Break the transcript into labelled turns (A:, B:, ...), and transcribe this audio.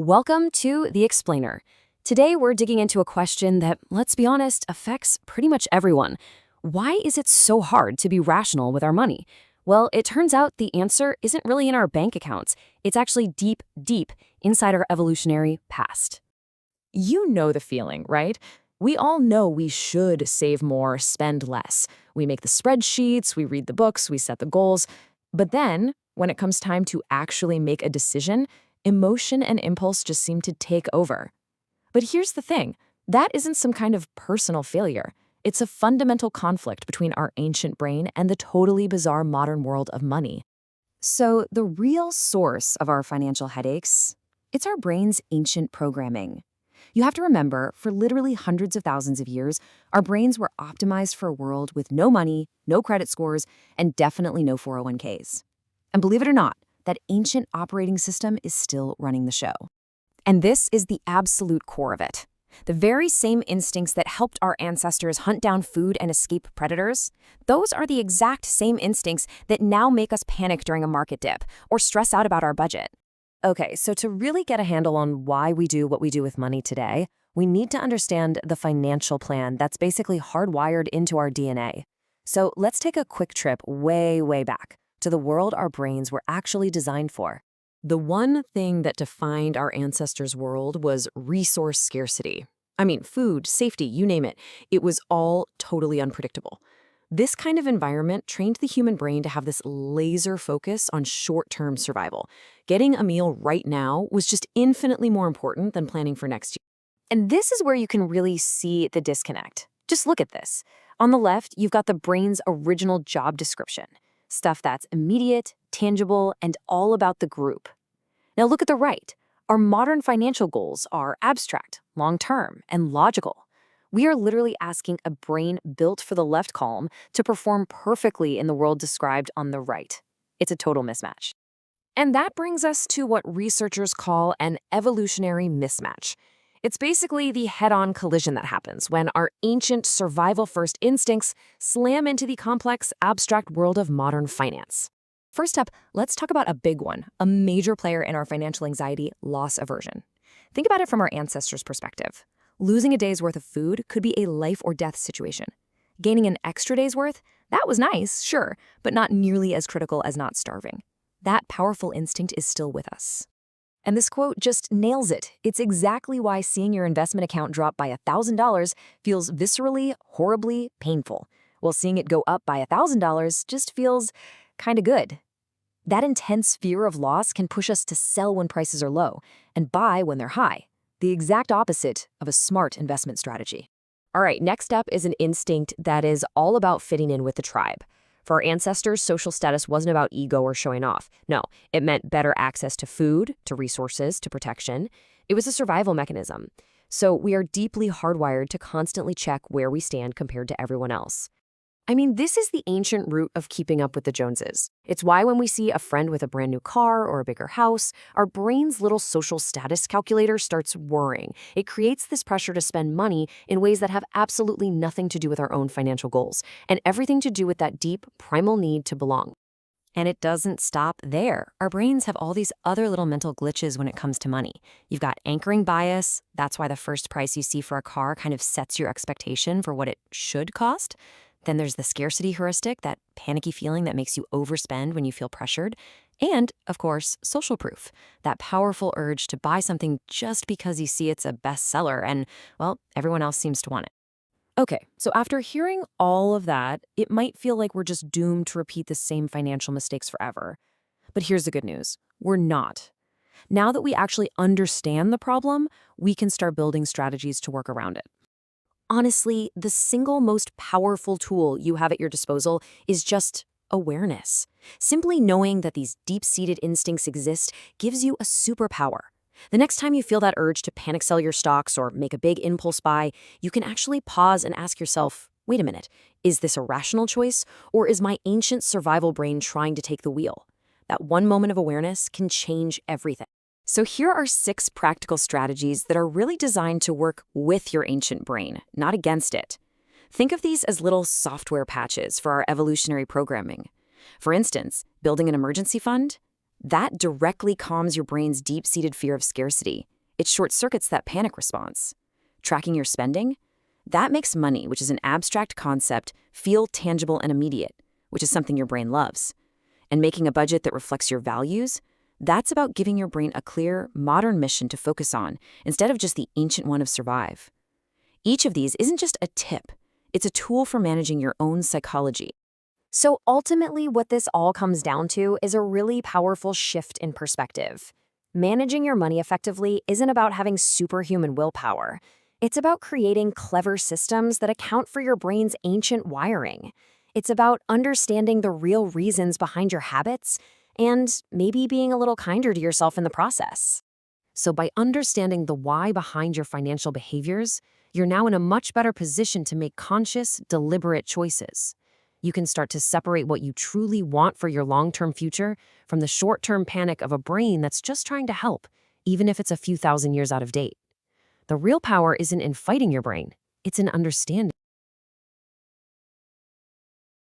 A: Welcome to The Explainer. Today we're digging into a question that, let's be honest, affects pretty much everyone. Why is it so hard to be rational with our money? Well, it turns out the answer isn't really in our bank accounts. It's actually deep, deep inside our evolutionary past.
B: You know the feeling, right? We all know we should save more, spend less. We make the spreadsheets, we read the books, we set the goals. But then, when it comes time to actually make a decision, emotion and impulse just seem to take over. But here's the thing, that isn't some kind of personal failure. It's a fundamental conflict between our ancient brain and the totally bizarre modern world of money.
A: So the real source of our financial headaches, it's our brain's ancient programming. You have to remember, for literally hundreds of thousands of years, our brains were optimized for a world with no money, no credit scores, and definitely no 401ks. And believe it or not, that ancient operating system is still running the show. And this is the absolute core of it. The very same instincts that helped our ancestors hunt down food and escape predators, those are the exact same instincts that now make us panic during a market dip or stress out about our budget. Okay, so to really get a handle on why we do what we do with money today, we need to understand the financial plan that's basically hardwired into our DNA. So let's take a quick trip way, way back to the world our brains were actually designed for. The one thing that defined our ancestors' world was resource scarcity. I mean, food, safety, you name it. It was all totally unpredictable. This kind of environment trained the human brain to have this laser focus on short-term survival. Getting a meal right now was just infinitely more important than planning for next year. And this is where you can really see the disconnect. Just look at this. On the left, you've got the brain's original job description. Stuff that's immediate, tangible, and all about the group. Now look at the right. Our modern financial goals are abstract, long-term, and logical. We are literally asking a brain built for the left column to perform perfectly in the world described on the right. It's a total mismatch. And that brings us to what researchers call an evolutionary mismatch. It's basically the head-on collision that happens when our ancient survival-first instincts slam into the complex, abstract world of modern finance. First up, let's talk about a big one, a major player in our financial anxiety, loss aversion. Think about it from our ancestors' perspective. Losing a day's worth of food could be a life or death situation. Gaining an extra day's worth, that was nice, sure, but not nearly as critical as not starving. That powerful instinct is still with us. And this quote just nails it. It's exactly why seeing your investment account drop by $1,000 feels viscerally, horribly painful, while seeing it go up by $1,000 just feels kinda good. That intense fear of loss can push us to sell when prices are low and buy when they're high, the exact opposite of a smart investment strategy. All right, next up is an instinct that is all about fitting in with the tribe. For our ancestors, social status wasn't about ego or showing off. No, it meant better access to food, to resources, to protection. It was a survival mechanism. So we are deeply hardwired to constantly check where we stand compared to everyone else. I mean, this is the ancient root of keeping up with the Joneses. It's why when we see a friend with a brand new car or a bigger house, our brain's little social status calculator starts whirring. It creates this pressure to spend money in ways that have absolutely nothing to do with our own financial goals, and everything to do with that deep, primal need to belong. And it doesn't stop there. Our brains have all these other little mental glitches when it comes to money. You've got anchoring bias. That's why the first price you see for a car kind of sets your expectation for what it should cost. Then there's the scarcity heuristic, that panicky feeling that makes you overspend when you feel pressured. And, of course, social proof, that powerful urge to buy something just because you see it's a bestseller and, well, everyone else seems to want it. Okay, so after hearing all of that, it might feel like we're just doomed to repeat the same financial mistakes forever. But here's the good news. We're not. Now that we actually understand the problem, we can start building strategies to work around it. Honestly, the single most powerful tool you have at your disposal is just awareness. Simply knowing that these deep-seated instincts exist gives you a superpower. The next time you feel that urge to panic sell your stocks or make a big impulse buy, you can actually pause and ask yourself, wait a minute, is this a rational choice, or is my ancient survival brain trying to take the wheel? That one moment of awareness can change everything. So here are 6 practical strategies that are really designed to work with your ancient brain, not against it. Think of these as little software patches for our evolutionary programming. For instance, building an emergency fund. That directly calms your brain's deep-seated fear of scarcity. It short-circuits that panic response. Tracking your spending? That makes money, which is an abstract concept, feel tangible and immediate, which is something your brain loves. And making a budget that reflects your values? That's about giving your brain a clear, modern mission to focus on, instead of just the ancient one of survive. Each of these isn't just a tip. It's a tool for managing your own psychology.
B: So ultimately, what this all comes down to is a really powerful shift in perspective. Managing your money effectively isn't about having superhuman willpower. It's about creating clever systems that account for your brain's ancient wiring. It's about understanding the real reasons behind your habits and maybe being a little kinder to yourself in the process. So by understanding the why behind your financial behaviors, you're now in a much better position to make conscious, deliberate choices. You can start to separate what you truly want for your long-term future from the short-term panic of a brain that's just trying to help, even if it's a few thousand years out of date. The real power isn't in fighting your brain, it's in understanding.